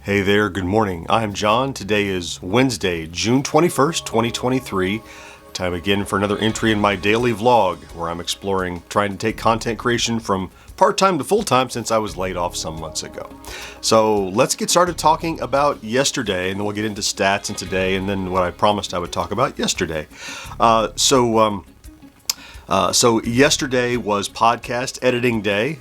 Hey there, good morning. I'm John. Today is Wednesday, June 21st, 2023. Time again for another entry in my daily vlog where I'm exploring trying to take content creation from part-time to full-time since I was laid off some months ago. So let's get started talking about yesterday, and then we'll get into stats and today, and then what I promised I would talk about yesterday. So yesterday was podcast editing day.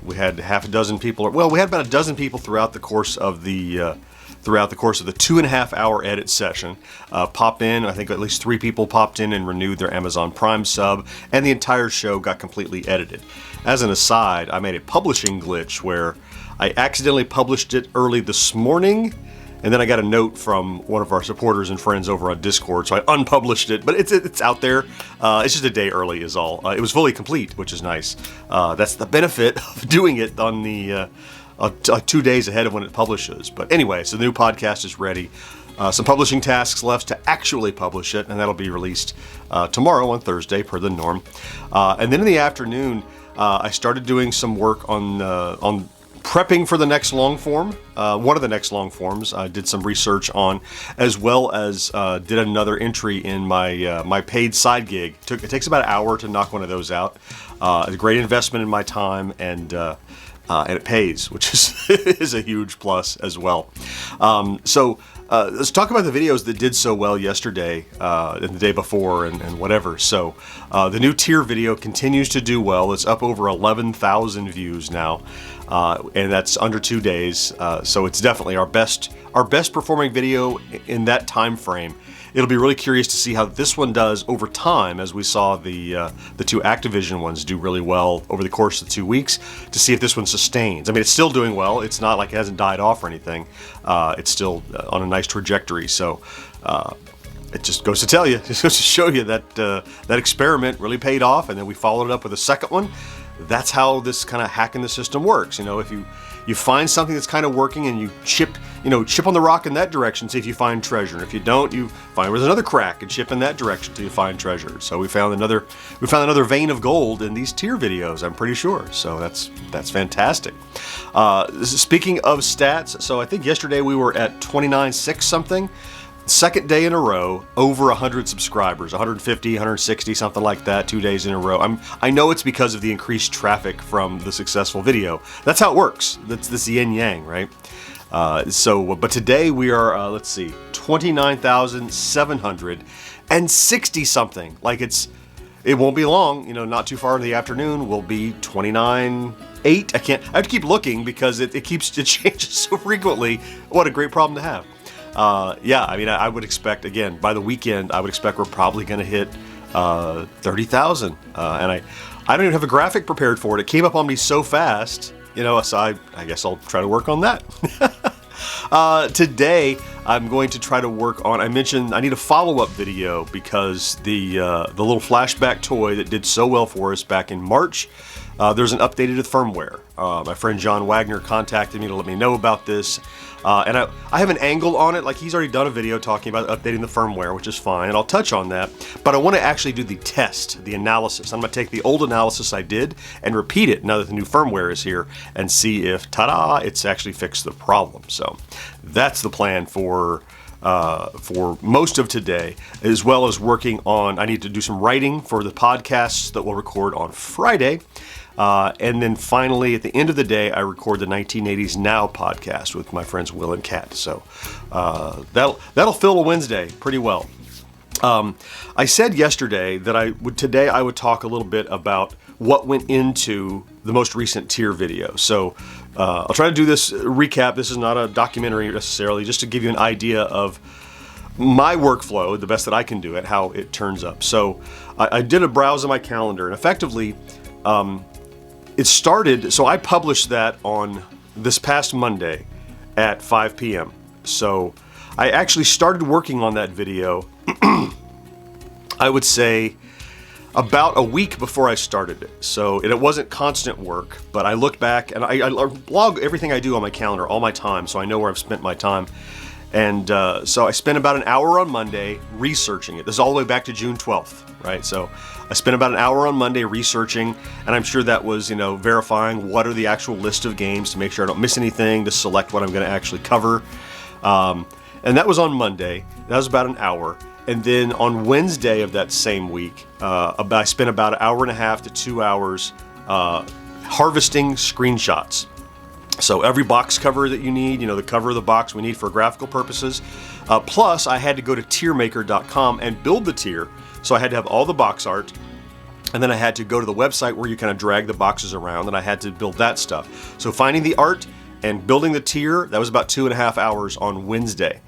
We had half a dozen people. Well, we had about a dozen people throughout the course of the 2.5 hour edit session pop in. I think at least 3 people popped in and renewed their Amazon Prime sub, and the entire show got completely edited. As an aside, I made a publishing glitch where I accidentally published it early this morning. And then I got a note from one of our supporters and friends over on Discord, so I unpublished it, but it's out there. It's just a day early is all. It was fully complete, which is nice. That's the benefit of doing it on the 2 days ahead of when it publishes. But anyway, so the new podcast is ready. Some publishing tasks left to actually publish it, and that'll be released tomorrow on Thursday, per the norm. And then in the afternoon, I started doing some work on prepping for the next long form, one of the next long forms. I did some research on, as well as did another entry in my paid side gig. It takes about an hour to knock one of those out. A great investment in my time, and it pays, which is a huge plus as well. So let's talk about the videos that did so well yesterday and the day before and whatever. So the new tier video continues to do well. It's up over 11,000 views now, and that's under 2 days. So it's definitely our best performing video in that time frame. It'll be really curious to see how this one does over time, as we saw the 2 Activision ones do really well over the course of 2 weeks, to see if this one sustains. I mean, it's still doing well. It's not like it hasn't died off or anything. It's still on a nice trajectory. So it just goes to tell you, it goes to show you that that experiment really paid off, and then we followed it up with a second one. That's how this kind of hacking the system works. You know, if you find something that's kind of working and you chip on the rock in that direction, see if you find treasure. And if you don't, you find where there's another crack and chip in that direction till you find treasure. So we found another vein of gold in these tier videos, I'm pretty sure. So that's fantastic. Speaking of stats, so I think yesterday we were at 29.6 something. Second day in a row, over 100 subscribers, 150, 160, something like that, 2 days in a row. I know it's because of the increased traffic from the successful video. That's how it works. That's this yin yang, right? But today we are, let's see, 29,760 something. Like it won't be long, not too far in the afternoon, we'll be 29.8. I have to keep looking because it changes so frequently. What a great problem to have. Yeah, I mean, I would expect, again, by the weekend, I would expect we're probably going to hit 30,000. And I don't even have a graphic prepared for it. It came up on me so fast, so I guess I'll try to work on that. Today, I'm going to try to work on, I mentioned I need a follow-up video because the little flashback toy that did so well for us back in March, there's an updated firmware. My friend John Wagner contacted me to let me know about this. And I have an angle on it, like he's already done a video talking about updating the firmware, which is fine, and I'll touch on that. But I want to actually do the test, the analysis. I'm going to take the old analysis I did and repeat it now that the new firmware is here and see if, ta-da, it's actually fixed the problem. So that's the plan for most of today, as well as working on, I need to do some writing for the podcasts that we'll record on Friday. And then finally, at the end of the day, I record the 1980s Now podcast with my friends Will and Kat. So that'll fill a Wednesday pretty well. I said yesterday that today I would talk a little bit about what went into the most recent tier video. So I'll try to do this recap. This is not a documentary necessarily, just to give you an idea of my workflow, the best that I can do it, how it turns up. So I did a browse of my calendar, and effectively, it started, so I published that on this past Monday at 5 p.m. So I actually started working on that video, I would say, about a week before I started it. So it wasn't constant work, but I look back and I log everything I do on my calendar, all my time, so I know where I've spent my time. And so I spent about an hour on Monday researching it. This is all the way back to June 12th, right? So I spent about an hour on Monday researching, and I'm sure that was, verifying what are the actual list of games to make sure I don't miss anything, to select what I'm going to actually cover. And that was on Monday. That was about an hour. And then on Wednesday of that same week, I spent about an hour and a half to 2 hours harvesting screenshots. So every box cover that you need, the cover of the box we need for graphical purposes. Plus, I had to go to tiermaker.com and build the tier. So I had to have all the box art. And then I had to go to the website where you kind of drag the boxes around, and I had to build that stuff. So finding the art and building the tier, that was about 2.5 hours on Wednesday.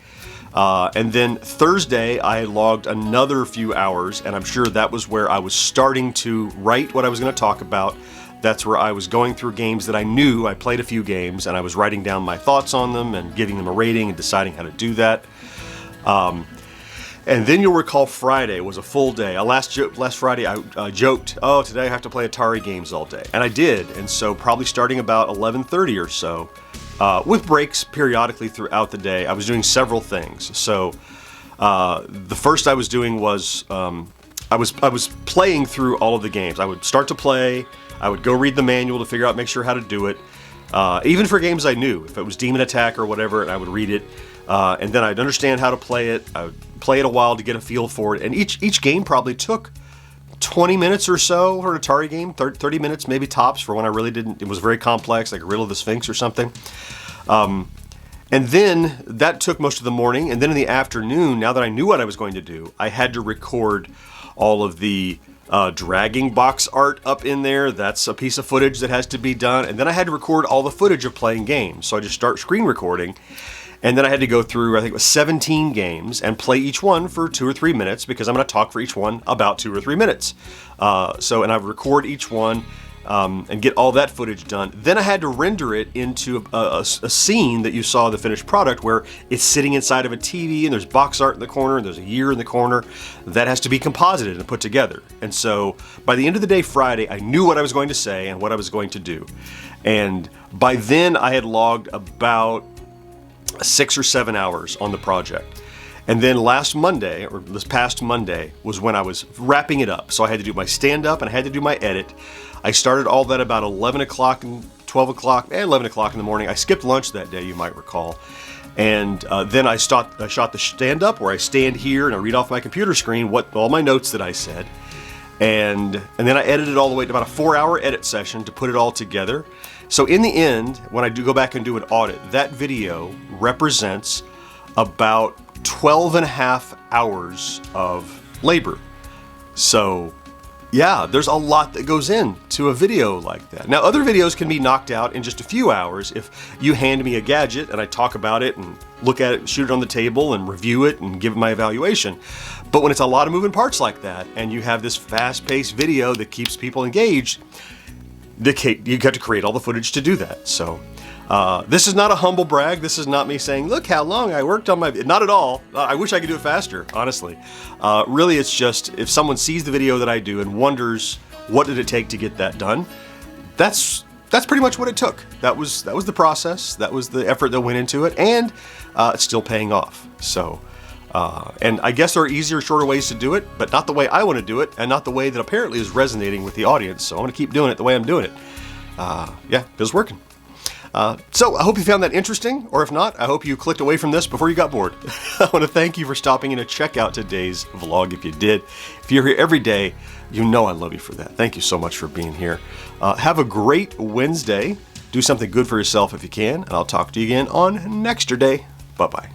And then Thursday, I logged another few hours, and I'm sure that was where I was starting to write what I was going to talk about. That's where I was going through games that I knew. I played a few games, and I was writing down my thoughts on them and giving them a rating and deciding how to do that. And then you'll recall Friday was a full day. Last Friday, I joked, today I have to play Atari games all day. And I did, and so probably starting about 11:30 or so, with breaks periodically throughout the day, I was doing several things. So the first I was doing was I was playing through all of the games. I would start to play. I would go read the manual to figure out, make sure how to do it. Even for games I knew, if it was Demon Attack or whatever, and I would read it. And then I'd understand how to play it. I would play it a while to get a feel for it. And each game probably took 20 minutes or so for an Atari game, 30 minutes maybe tops for when I really didn't. It was very complex, like Riddle of the Sphinx or something. And then that took most of the morning. And then in the afternoon, now that I knew what I was going to do, I had to record all of the dragging box art up in there. That's a piece of footage that has to be done. And then I had to record all the footage of playing games. So I just start screen recording. And then I had to go through, I think it was 17 games and play each one for 2 or 3 minutes, because I'm going to talk for each one about 2 or 3 minutes. And I would record each one and get all that footage done. Then I had to render it into a scene that you saw the finished product, where it's sitting inside of a TV and there's box art in the corner and there's a year in the corner. That has to be composited and put together. And so by the end of the day Friday, I knew what I was going to say and what I was going to do. And by then I had logged about 6 or 7 hours on the project. And then last Monday, or this past Monday, was when I was wrapping it up. So I had to do my stand-up and I had to do my edit. I started all that about 11 o'clock and 12 o'clock and 11 o'clock in the morning. I skipped lunch that day, you might recall. And then I shot the stand-up, where I stand here and I read off my computer screen all my notes that I said. And then I edited all the way to about a 4-hour edit session to put it all together. So in the end, when I do go back and do an audit, that video represents about 12 and a half hours of labor. So yeah, there's a lot that goes into a video like that. Now, other videos can be knocked out in just a few hours if you hand me a gadget and I talk about it and look at it, shoot it on the table and review it and give it my evaluation. But when it's a lot of moving parts like that and you have this fast-paced video that keeps people engaged, you got to create all the footage to do that. So this is not a humble brag. This is not me saying, look how long I worked on my... Not at all. I wish I could do it faster, honestly. Really, it's just if someone sees the video that I do and wonders what did it take to get that done, that's pretty much what it took. That was the process. That was the effort that went into it, and it's still paying off. So, and I guess there are easier, shorter ways to do it, but not the way I want to do it, and not the way that apparently is resonating with the audience. So I'm going to keep doing it the way I'm doing it. Yeah, it's working. So I hope you found that interesting, or if not, I hope you clicked away from this before you got bored. I want to thank you for stopping in to check out today's vlog if you did. If you're here every day, you know I love you for that. Thank you so much for being here. Have a great Wednesday. Do something good for yourself if you can, and I'll talk to you again on next day. Bye-bye.